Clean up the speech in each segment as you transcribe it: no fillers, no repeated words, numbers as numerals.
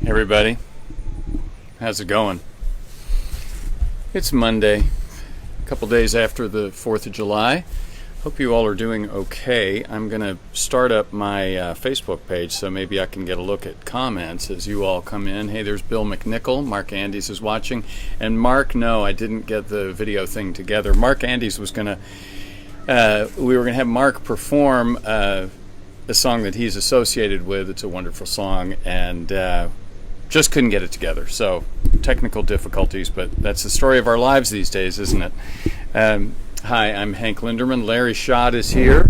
Everybody, how's it going? It's Monday, a couple days after the 4th of July. Hope you all are doing okay. I'm going to start up my Facebook page so maybe I can get a look at comments as you all come in. Hey, there's Bill McNichol. Mark Andes is watching. And Mark, no, I didn't get the video thing together. Mark Andes was going to, we were going to have Mark perform a song that he's associated with. It's a wonderful song, and just couldn't get it together. So technical difficulties, but that's the story of our lives these days, isn't it? Hi, I'm Hank Linderman. Larry Schott is here,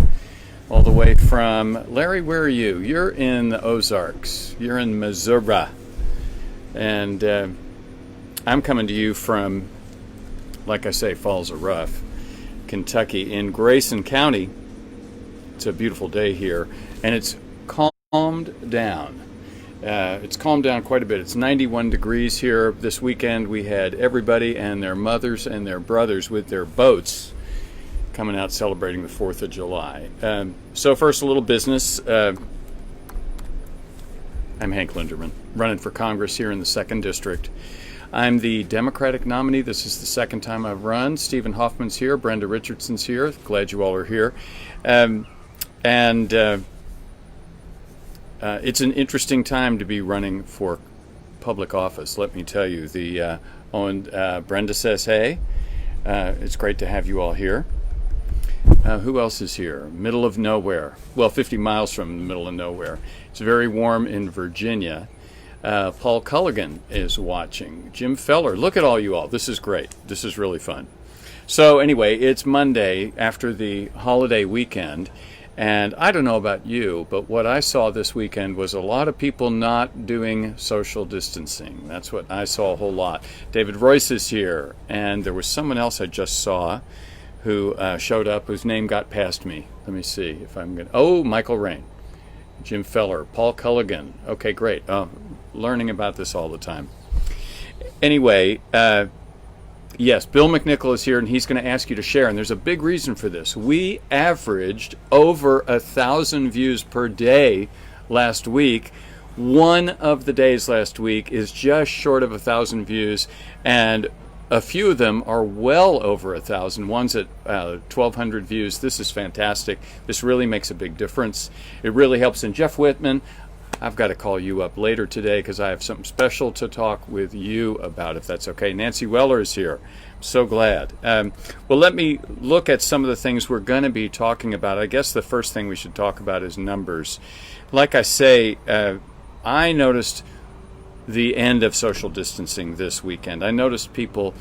all the way from... Larry, where are you? You're in the Ozarks. You're in Missouri. And I'm coming to you from, like I say, Falls of Rough, Kentucky, in Grayson County. It's a beautiful day here, and it's calmed down. It's calmed down quite a bit. It's 91 degrees here. This weekend we had everybody and their mothers and their brothers with their boats coming out celebrating the 4th of July. So first, a little business. I'm Hank Linderman, running for Congress here in the 2nd District. I'm the Democratic nominee. This is the second time I've run. Stephen Hoffman's here. Brenda Richardson's here. Glad you all are here. It's an interesting time to be running for public office, let me tell you. Brenda says, hey, it's great to have you all here. Who else is here? Middle of nowhere. Well, 50 miles from the middle of nowhere. It's very warm in Virginia. Paul Culligan is watching. Jim Feller. Look at all you all. This is great. This is really fun. So anyway, it's Monday after the holiday weekend. And I don't know about you, but what I saw this weekend was a lot of people not doing social distancing. That's what I saw a whole lot. David Royce is here, and there was someone else I just saw who showed up whose name got past me. Let me see if I'm going to... Oh, Michael Rain, Jim Feller, Paul Culligan. Okay, great. Learning about this all the time. Anyway, yes, Bill McNichol is here, and he's going to ask you to share, and there's a big reason for this. We averaged over 1,000 views per day last week. One of the days last week is just short of 1,000 views, and a few of them are well over 1,000. One's at 1,200 views. This is fantastic. This really makes a big difference. It really helps. And Jeff Whitman, I've got to call you up later today because I have something special to talk with you about, if that's okay. Nancy Weller is here. I'm so glad. Well, let me look at some of the things we're going to be talking about. I guess the first thing we should talk about is numbers. Like I say, I noticed the end of social distancing this weekend. I noticed people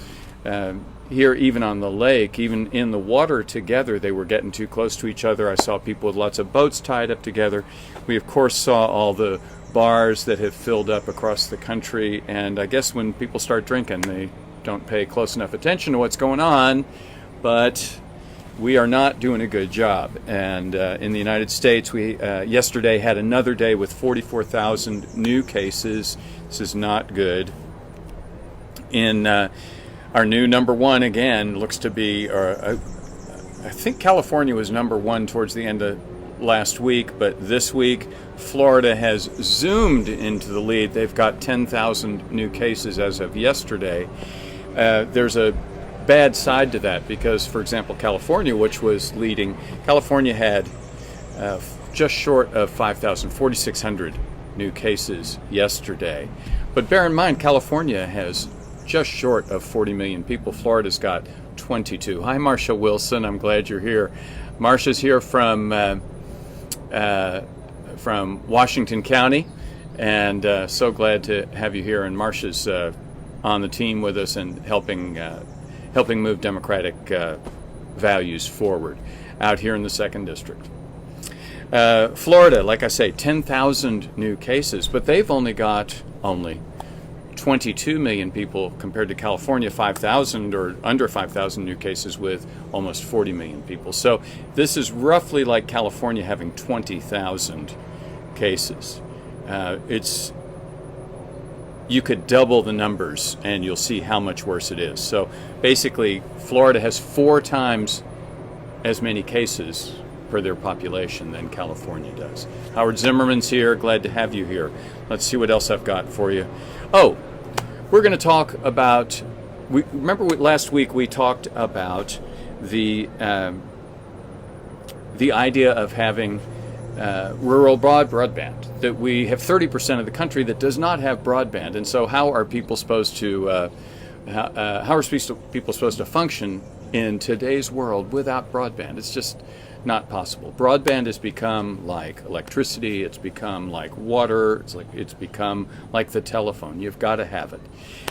here, even on the lake, even in the water together, they were getting too close to each other. I saw people with lots of boats tied up together. We, of course, saw all the bars that have filled up across the country, and I guess when people start drinking, they don't pay close enough attention to what's going on, but we are not doing a good job. And in the United States, we yesterday had another day with 44,000 new cases. This is not good. In our new number one, again, looks to be, I think California was number one towards the end of last week, but this week, Florida has zoomed into the lead. They've got 10,000 new cases as of yesterday. There's a bad side to that because, for example, California, which was leading, California had just short of 5,000, 4,600 new cases yesterday. But bear in mind, California has just short of 40 million people. Florida's got 22. Hi, Marsha Wilson. I'm glad you're here. Marsha's here from Washington County, and so glad to have you here. And Marsha's on the team with us and helping move democratic values forward out here in the 2nd District. Florida, like I say, 10,000 new cases, but they've only got 22 million people compared to California, 5,000 or under 5,000 new cases with almost 40 million people. So this is roughly like California having 20,000 cases. You could double the numbers and you'll see how much worse it is. So basically, Florida has 4 times as many cases per their population than California does. Howard Zimmerman's here. Glad to have you here. Let's see what else I've got for you. Oh, we're going to talk about, remember last week we talked about the idea of having rural broadband, that we have 30% of the country that does not have broadband. And so how are people supposed to, people supposed to function in today's world without broadband? It's just not possible. Broadband has become like electricity, it's become like water, it's become like the telephone. You've got to have it.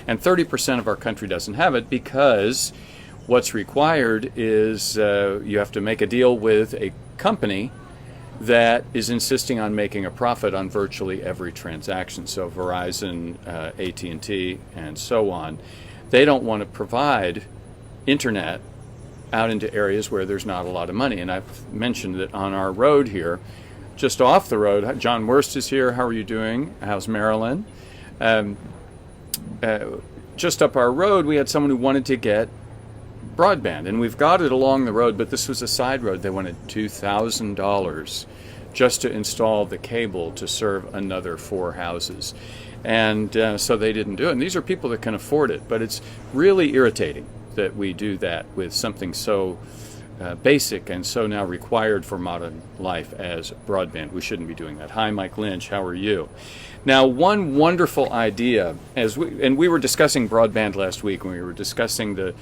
And 30% of our country doesn't have it because what's required is you have to make a deal with a company that is insisting on making a profit on virtually every transaction. So Verizon, AT&T, and so on. They don't want to provide internet out into areas where there's not a lot of money. And I've mentioned that on our road here, just off the road, John Wurst is here. How are you doing? How's Marilyn? Just up our road, we had someone who wanted to get broadband, and we've got it along the road, but this was a side road. They wanted $2,000 just to install the cable to serve another 4 houses. And so they didn't do it. And these are people that can afford it, but it's really irritating that we do that with something so basic and so now required for modern life as broadband. We shouldn't be doing that. Hi, Mike Lynch. How are you? Now, one wonderful idea, we were discussing broadband last week when we were discussing the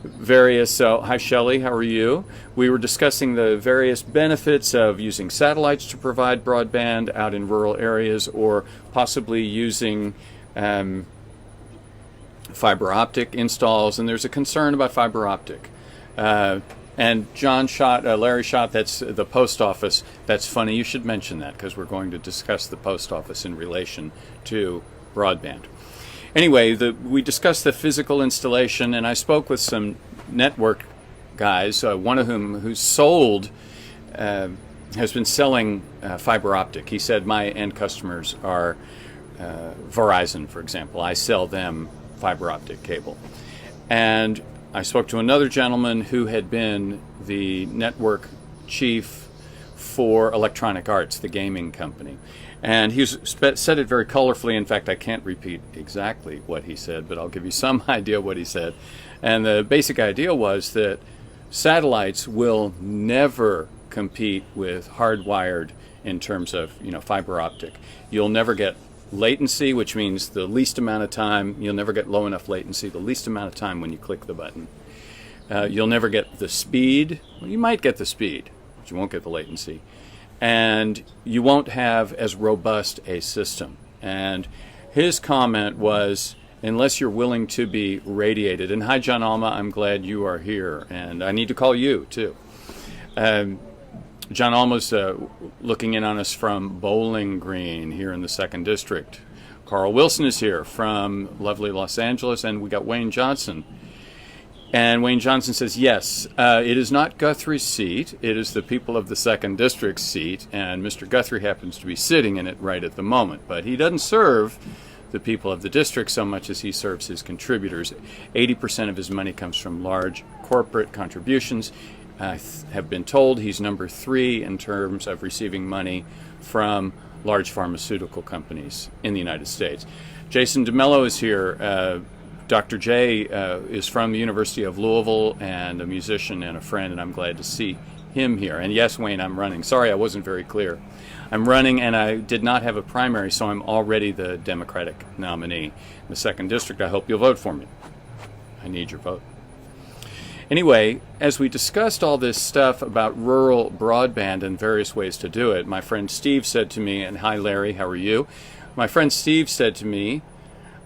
various, hi Shelley, how are you? We were discussing the various benefits of using satellites to provide broadband out in rural areas, or possibly using fiber optic installs, and there's a concern about fiber optic. And Larry Schott, that's the post office. That's funny, you should mention that, because we're going to discuss the post office in relation to broadband. Anyway, we discussed the physical installation, and I spoke with some network guys, one of whom has been selling fiber optic. He said, my end customers are Verizon, for example. I sell them fiber optic cable. And I spoke to another gentleman who had been the network chief for Electronic Arts, the gaming company. And he said it very colorfully. In fact, I can't repeat exactly what he said, but I'll give you some idea what he said. And the basic idea was that satellites will never compete with hardwired in terms of fiber optic. You'll never get latency, which means the least amount of time. You'll never get low enough latency, the least amount of time when you click the button. You'll never get the speed. Well, you might get the speed, but you won't get the latency. And you won't have as robust a system. And his comment was, unless you're willing to be radiated. And hi, John Alma, I'm glad you are here. And I need to call you, too. John Alma's looking in on us from Bowling Green here in the 2nd District. Carl Wilson is here from lovely Los Angeles. And we got Wayne Johnson. And Wayne Johnson says, yes, it is not Guthrie's seat. It is the people of the 2nd District's seat. And Mr. Guthrie happens to be sitting in it right at the moment. But he doesn't serve the people of the district so much as he serves his contributors. 80% of his money comes from large corporate contributions. I have been told he's number 3 in terms of receiving money from large pharmaceutical companies in the United States. Jason DeMello is here. Dr. J is from the University of Louisville and a musician and a friend, and I'm glad to see him here. And yes, Wayne, I'm running. Sorry, I wasn't very clear. I'm running, and I did not have a primary, so I'm already the Democratic nominee in the 2nd District. I hope you'll vote for me. I need your vote. Anyway, as we discussed all this stuff about rural broadband and various ways to do it, my friend Steve said to me, and hi Larry, how are you? My friend Steve said to me,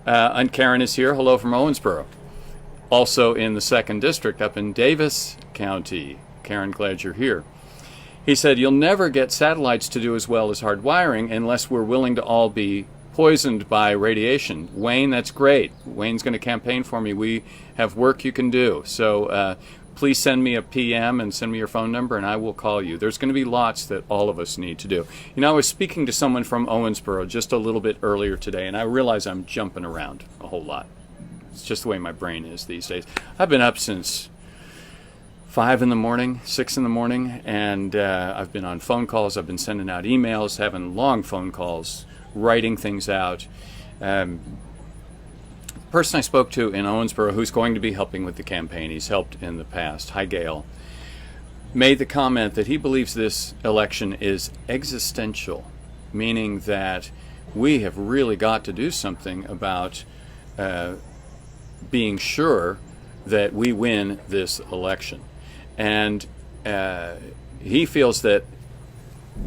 and Karen is here, hello from Owensboro, also in the 2nd District up in Davis County. Karen, glad you're here. He said, you'll never get satellites to do as well as hard wiring unless we're willing to all be poisoned by radiation. Wayne, that's great. Wayne's going to campaign for me. We have work you can do. So please send me a PM and send me your phone number, and I will call you. There's going to be lots that all of us need to do. I was speaking to someone from Owensboro just a little bit earlier today, and I realize I'm jumping around a whole lot. It's just the way my brain is these days. I've been up since 5 in the morning, 6 in the morning, and I've been on phone calls, I've been sending out emails, having long phone calls, writing things out. Person I spoke to in Owensboro who's going to be helping with the campaign, he's helped in the past, hi Gail, made the comment that he believes this election is existential, meaning that we have really got to do something about being sure that we win this election. And he feels that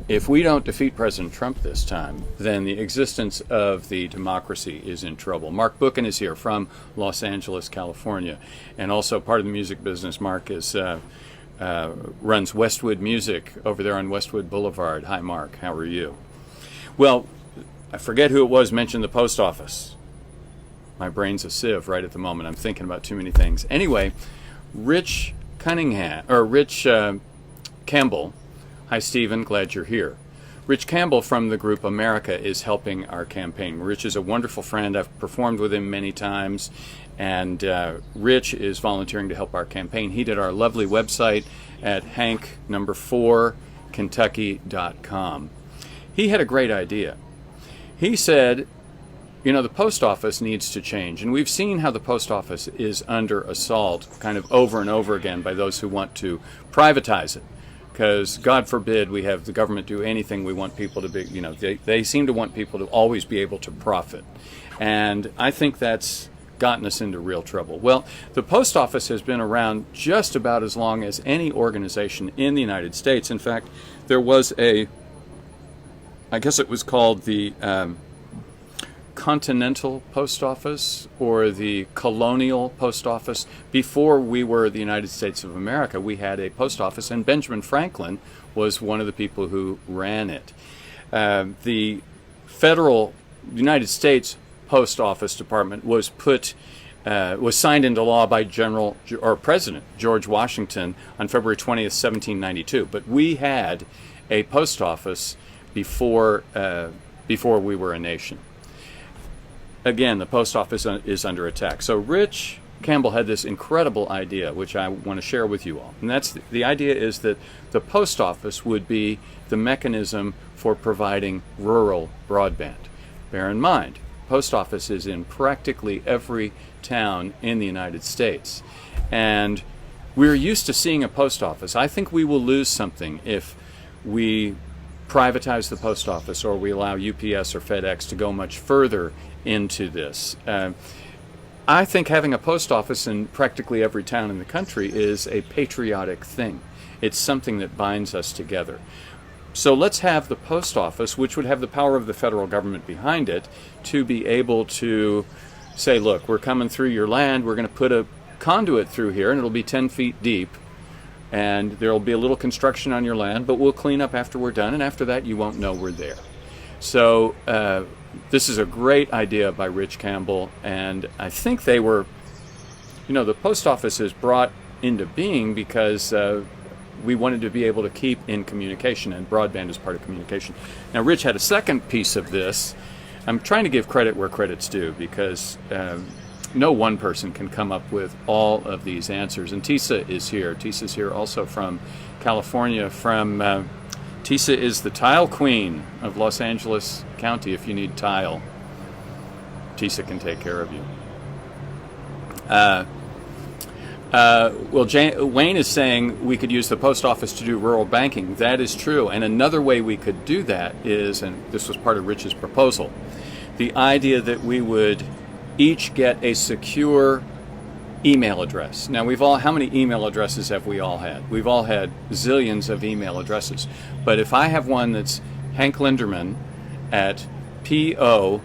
if we don't defeat President Trump this time, then the existence of the democracy is in trouble. Mark Buchan is here from Los Angeles, California, and also part of the music business. Mark is runs Westwood Music over there on Westwood Boulevard. Hi, Mark. How are you? Well, I forget who it was mentioned the post office. My brain's a sieve right at the moment. I'm thinking about too many things. Anyway, Rich Campbell. Hi, Stephen. Glad you're here. Rich Campbell from the group America is helping our campaign. Rich is a wonderful friend. I've performed with him many times, and Rich is volunteering to help our campaign. He did our lovely website at hank4kentucky.com. He had a great idea. He said, you know, the post office needs to change, and we've seen how the post office is under assault kind of over and over again by those who want to privatize it. Because, God forbid, we have the government do anything. We want people to be, you know, they seem to want people to always be able to profit. And I think that's gotten us into real trouble. Well, the post office has been around just about as long as any organization in the United States. In fact, there was I guess it was called the Continental Post Office or the Colonial Post Office. Before we were the United States of America, we had a post office, and Benjamin Franklin was one of the people who ran it. The United States Post Office Department was signed into law by President George Washington on February 20th, 1792. But we had a post office before we were a nation. Again, the post office is under attack. So Rich Campbell had this incredible idea, which I want to share with you all. And that's the idea is that the post office would be the mechanism for providing rural broadband. Bear in mind, post office is in practically every town in the United States. And we're used to seeing a post office. I think we will lose something if we privatize the post office or we allow UPS or FedEx to go much further into this. I think having a post office in practically every town in the country is a patriotic thing. It's something that binds us together. So let's have the post office, which would have the power of the federal government behind it, to be able to say, look, we're coming through your land, we're going to put a conduit through here, and it'll be 10 feet deep, and there'll be a little construction on your land, but we'll clean up after we're done, and after that you won't know we're there. So this is a great idea by Rich Campbell, and I think they were, you know, the post office is brought into being because we wanted to be able to keep in communication, and broadband is part of communication. Now, Rich had a second piece of this. I'm trying to give credit where credit's due because no one person can come up with all of these answers. And Tisa is here. Tisa's here also from California. Tisa is the tile queen of Los Angeles County. If you need tile, Tisa can take care of you. Wayne is saying we could use the post office to do rural banking. That is true. And another way we could do that is, and this was part of Rich's proposal, the idea that we would each get a secure email address. Now, how many email addresses have we all had? We've all had zillions of email addresses. But if I have one that's Hank Linderman at po.gov,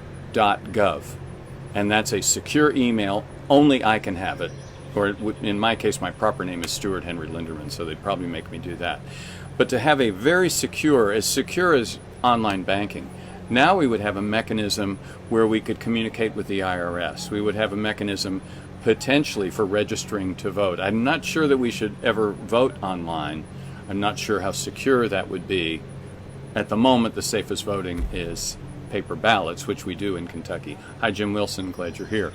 and that's a secure email, only I can have it, or in my case, my proper name is Stuart Henry Linderman, so they'd probably make me do that. But to have a very secure as online banking, now we would have a mechanism where we could communicate with the IRS. We would have a mechanism potentially for registering to vote. I'm not sure that we should ever vote online. I'm not sure how secure that would be. At the moment, the safest voting is paper ballots, which we do in Kentucky. Hi, Jim Wilson. Glad you're here.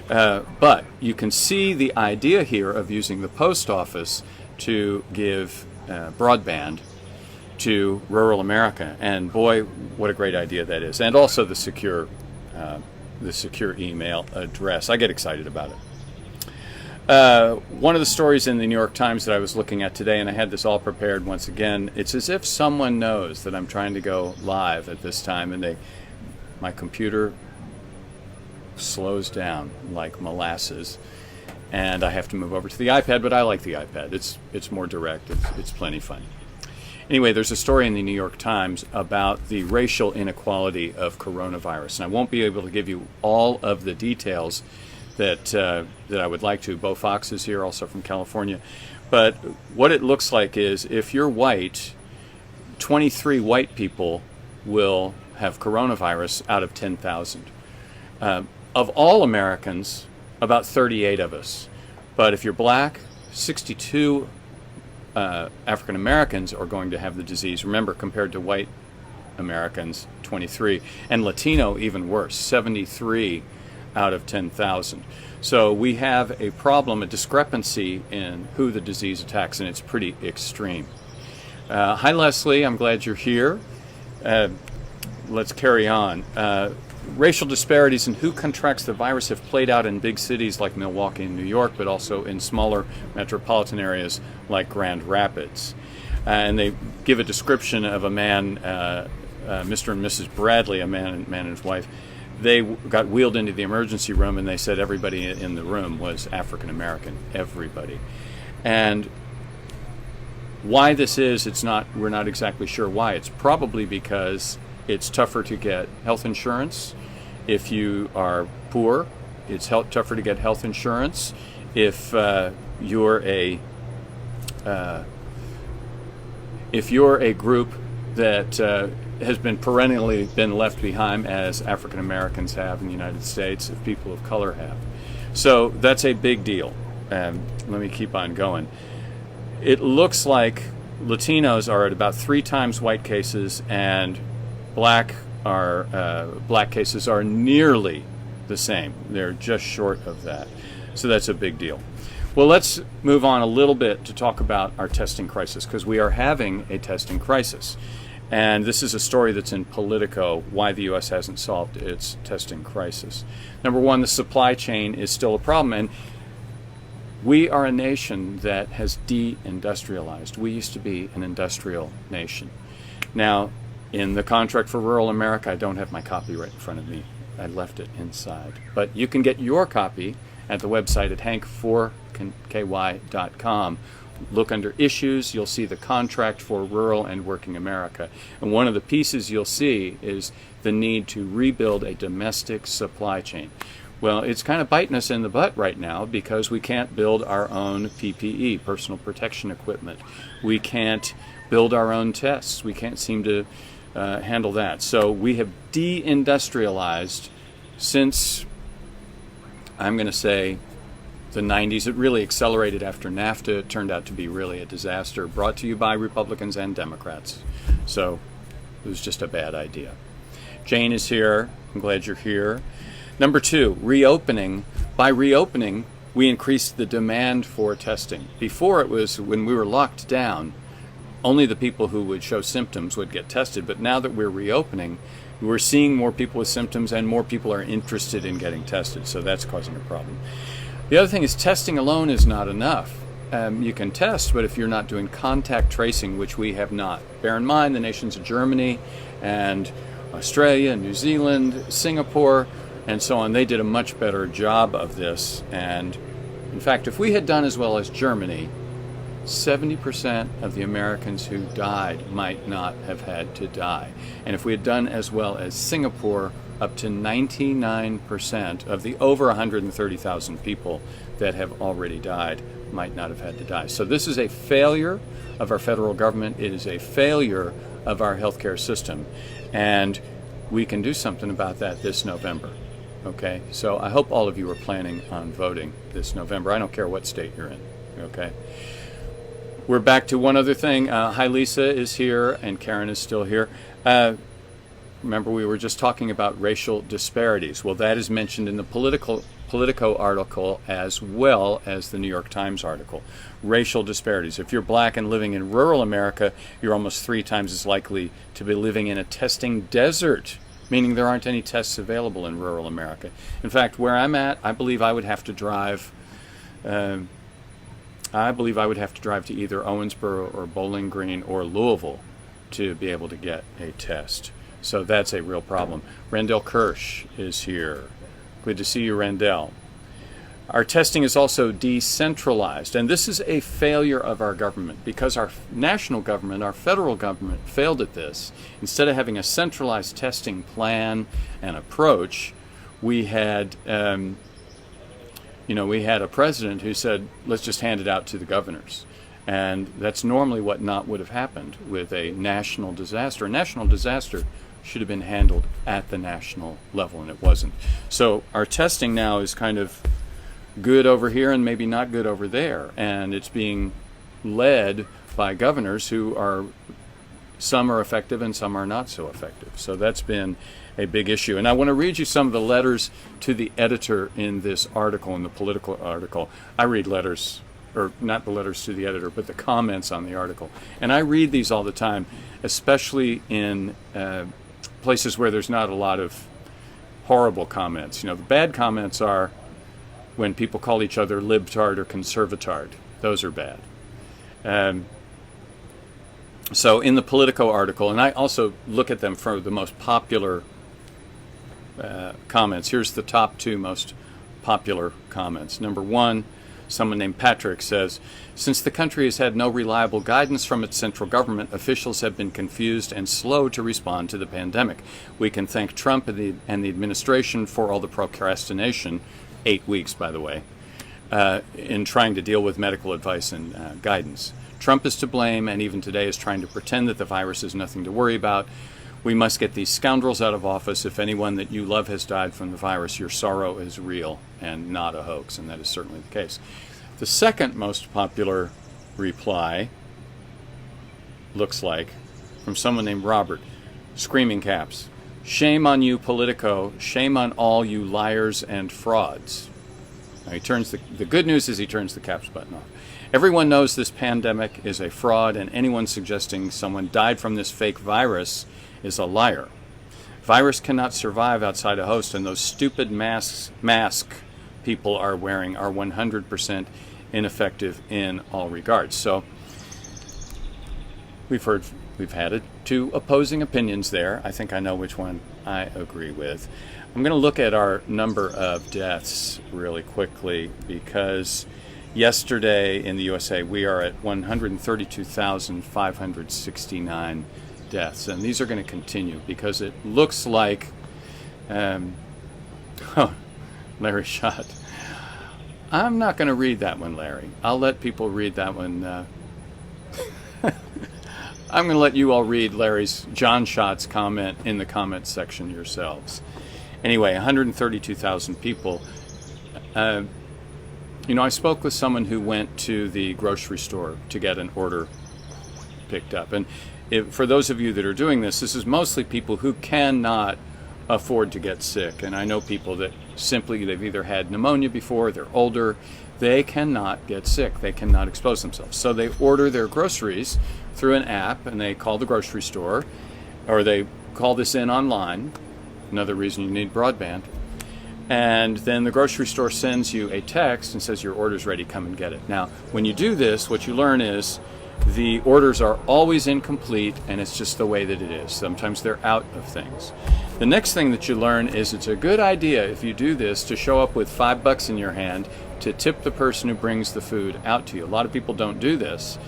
But you can see the idea here of using the post office to give broadband to rural America. And boy, what a great idea that is. And also the secure email address. I get excited about it. One of the stories in the New York Times that I was looking at today, and I had this all prepared once again, it's as if someone knows that I'm trying to go live at this time, and my computer slows down like molasses, and I have to move over to the iPad, but I like the iPad. It's more direct. It's plenty fun. Anyway, there's a story in the New York Times about the racial inequality of coronavirus, and I won't be able to give you all of the details that I would like to. Bo Fox is here, also from California. But what it looks like is if you're white, 23 white people will have coronavirus out of 10,000. Of all Americans, about 38 of us. But if you're black, 62 African Americans are going to have the disease. Remember, compared to white Americans, 23. And Latino, even worse, 73 out of 10,000. So we have a problem, a discrepancy in who the disease attacks, and it's pretty extreme. Hi, Leslie. I'm glad you're here. Let's carry on. Racial disparities in who contracts the virus have played out in big cities like Milwaukee and New York, but also in smaller metropolitan areas like Grand Rapids. And they give a description of a man, Mr. and Mrs. Bradley, a man and his wife. They got wheeled into the emergency room, and they said everybody in the room was African American, everybody. And why this is, we're not exactly sure why. It's probably because it's tougher to get health insurance. If you are poor, it's tougher to get health insurance. If you're a group that has been perennially been left behind, as African Americans have in the United States, if people of color have. So that's a big deal. Let me keep on going. It looks like Latinos are at about 3 times white cases, and black cases are nearly the same. They're just short of that. So that's a big deal. Well, let's move on a little bit to talk about our testing crisis, because we are having a testing crisis. And this is a story that's in Politico, why the U.S. hasn't solved its testing crisis. Number one, the supply chain is still a problem. And we are a nation that has deindustrialized. We used to be an industrial nation. Now, in the contract for rural America, I don't have my copy right in front of me. I left it inside. But you can get your copy at the website at hank4ky.com. Look under issues, you'll see the contract for rural and working America. And one of the pieces you'll see is the need to rebuild a domestic supply chain. Well, it's kind of biting us in the butt right now because we can't build our own PPE, personal protection equipment. We can't build our own tests. We can't seem to handle that. So we have deindustrialized since, I'm going to say, the 90s. It really accelerated after NAFTA. It turned out to be really a disaster, brought to you by Republicans and Democrats. So it was just a bad idea. Jane is here. I'm glad you're here. Number 2, reopening. By reopening, we increased the demand for testing. Before, it was when we were locked down, only the people who would show symptoms would get tested. But now that we're reopening, we're seeing more people with symptoms, and more people are interested in getting tested. So that's causing a problem. The other thing is testing alone is not enough. You can test, but if you're not doing contact tracing, which we have not. Bear in mind the nations of Germany and Australia, New Zealand, Singapore, and so on, they did a much better job of this. And in fact, if we had done as well as Germany, 70% of the Americans who died might not have had to die. And if we had done as well as Singapore, up to 99% of the over 130,000 people that have already died might not have had to die. So this is a failure of our federal government. It is a failure of our healthcare system. And we can do something about that this November. Okay? So I hope all of you are planning on voting this November. I don't care what state you're in. Okay? We're back to one other thing. Hi, Lisa is here, and Karen is still here. remember we were just talking about racial disparities. Well, that is mentioned in the Politico article as well as the New York Times article. Racial disparities. If you're black and living in rural America, you're almost 3 times as likely to be living in a testing desert, meaning there aren't any tests available in rural America. In fact, where I'm at, I believe I would have to drive to either Owensboro or Bowling Green or Louisville to be able to get a test. So that's a real problem. Randell Kirsch is here. Good to see you, Randell. Our testing is also decentralized, and this is a failure of our government because our national government, our federal government, failed at this. Instead of having a centralized testing plan and approach, we had a president who said, let's just hand it out to the governors. And that's normally what not would have happened with a national disaster. A national disaster should have been handled at the national level, and it wasn't. So our testing now is kind of good over here and maybe not good over there. And it's being led by governors who are, some are effective and some are not so effective. So that's been a big issue. And I want to read you some of the letters to the editor in this article, in the Political article. I read letters, or not the letters to the editor, but the comments on the article. And I read these all the time, especially in places where there's not a lot of horrible comments. The bad comments are when people call each other libtard or conservatard. Those are bad. So in the Politico article, and I also look at them for the most popular comments. Here's the top 2 most popular comments. Number 1, someone named Patrick says, since the country has had no reliable guidance from its central government, officials have been confused and slow to respond to the pandemic. We can thank Trump and the administration for all the procrastination, 8 weeks, by the way, in trying to deal with medical advice and guidance. Trump is to blame, and even today is trying to pretend that the virus is nothing to worry about. We must get these scoundrels out of office. If anyone that you love has died from the virus, your sorrow is real and not a hoax, and that is certainly the case. The second most popular reply looks like from someone named Robert, screaming caps. Shame on you, Politico. Shame on all you liars and frauds. Now he turns the good news is he turns the caps button off. Everyone knows this pandemic is a fraud, and anyone suggesting someone died from this fake virus is a liar. Virus cannot survive outside a host, and those stupid masks people are wearing are 100% ineffective in all regards. So we've had 2 opposing opinions there. I think I know which one I agree with. I'm going to look at our number of deaths really quickly because yesterday in the USA we are at 132,569 deaths, and these are going to continue because it looks like Larry Schott. I'm not going to read that one, Larry. I'll let people read that one. I'm going to let you all read John Schott's comment in the comment section yourselves. Anyway, 132,000 people. I spoke with someone who went to the grocery store to get an order picked up. And for those of you that are doing this is mostly people who cannot afford to get sick. And I know people that simply, they've either had pneumonia before, they're older, they cannot get sick, they cannot expose themselves. So they order their groceries through an app, and they call the grocery store, or they call this in online, another reason you need broadband, and then the grocery store sends you a text and says your order's ready, come and get it. Now, when you do this, what you learn is the orders are always incomplete, and it's just the way that it is. Sometimes they're out of things. The next thing that you learn is it's a good idea, if you do this, to show up with $5 in your hand to tip the person who brings the food out to you. A lot of people don't do this,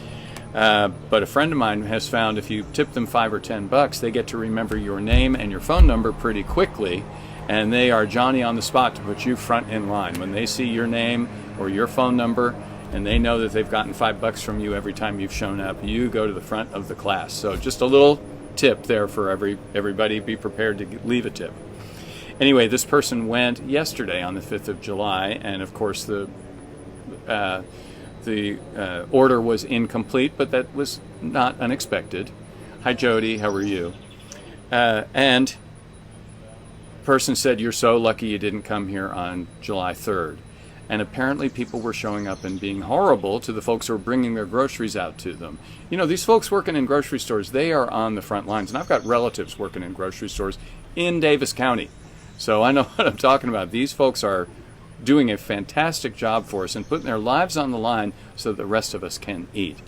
but a friend of mine has found if you tip them $5 or $10, they get to remember your name and your phone number pretty quickly, and they are Johnny on the spot to put you front in line. When they see your name or your phone number, and they know that they've gotten $5 from you every time you've shown up, you go to the front of the class. So just a little tip there for everybody. Be prepared to leave a tip. Anyway, this person went yesterday on the 5th of July, and of course the order was incomplete, but that was not unexpected. Hi, Jody. How are you? And person said, "You're so lucky you didn't come here on July 3rd." And apparently people were showing up and being horrible to the folks who were bringing their groceries out to them. You know, these folks working in grocery stores, they are on the front lines. And I've got relatives working in grocery stores in Davis County. So I know what I'm talking about. These folks are doing a fantastic job for us and putting their lives on the line so that the rest of us can eat.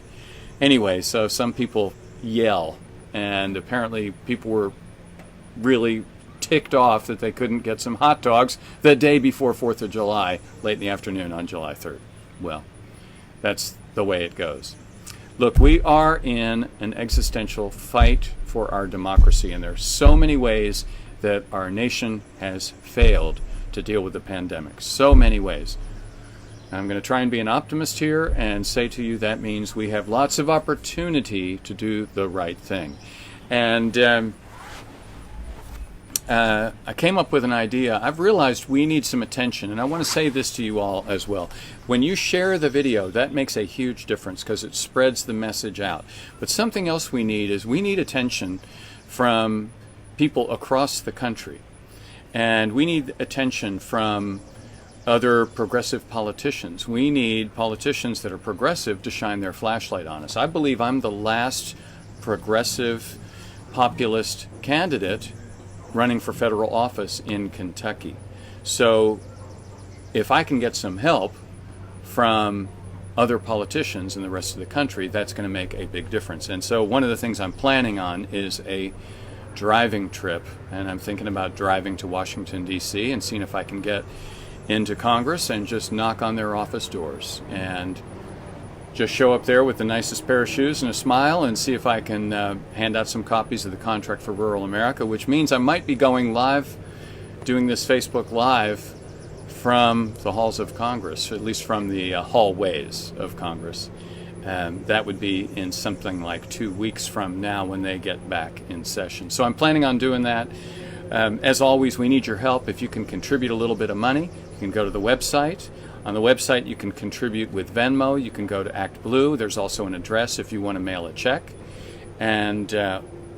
Anyway, so some people yell, and apparently people were really ticked off that they couldn't get some hot dogs the day before 4th of July, late in the afternoon on July 3rd. Well, that's the way it goes. Look, we are in an existential fight for our democracy, and there are so many ways that our nation has failed to deal with the pandemic. So many ways. I'm going to try and be an optimist here and say to you that means we have lots of opportunity to do the right thing. And I came up with an idea. I've realized we need some attention, and I want to say this to you all as well. When you share the video, that makes a huge difference because it spreads the message out. But something else we need is we need attention from people across the country. And we need attention from other progressive politicians. We need politicians that are progressive to shine their flashlight on us. I believe I'm the last progressive populist candidate running for federal office in Kentucky. So if I can get some help from other politicians in the rest of the country, that's going to make a big difference. And so one of the things I'm planning on is a driving trip, and I'm thinking about driving to Washington, D.C. and seeing if I can get into Congress and just knock on their office doors and just show up there with the nicest pair of shoes and a smile and see if I can hand out some copies of the Contract for Rural America, which means I might be going live, doing this Facebook Live from the halls of Congress, at least from the hallways of Congress. That would be in something like 2 weeks from now when they get back in session. So I'm planning on doing that. As always, we need your help. If you can contribute a little bit of money, you can go to the website. On the website, you can contribute with Venmo. You can go to ActBlue. There's also an address if you want to mail a check. And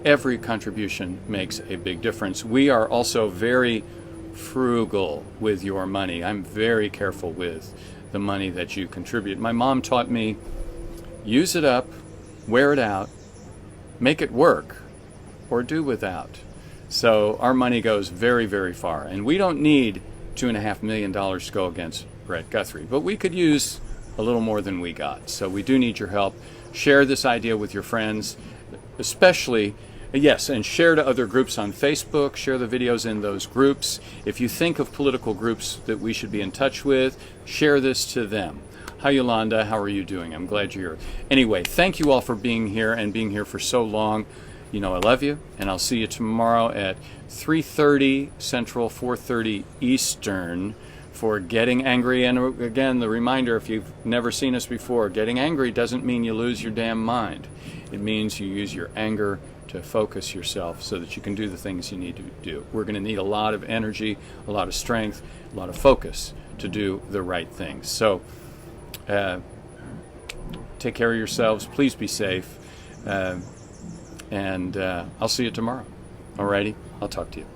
every contribution makes a big difference. We are also very frugal with your money. I'm very careful with the money that you contribute. My mom taught me, use it up, wear it out, make it work, or do without. So our money goes very, very far. And we don't need $2.5 million to go against Brett Guthrie, but we could use a little more than we got. So we do need your help. Share this idea with your friends, especially, yes, and share to other groups on Facebook. Share the videos in those groups. If you think of political groups that we should be in touch with, share this to them. Hi, Yolanda. How are you doing? I'm glad you're here. Anyway, thank you all for being here and being here for so long. You know I love you, and I'll see you tomorrow at 3:30 Central, 4:30 Eastern for Getting Angry. And again, the reminder, if you've never seen us before, getting angry doesn't mean you lose your damn mind. It means you use your anger to focus yourself so that you can do the things you need to do. We're going to need a lot of energy, a lot of strength, a lot of focus to do the right things. So take care of yourselves. Please be safe. And I'll see you tomorrow. Alrighty? I'll talk to you.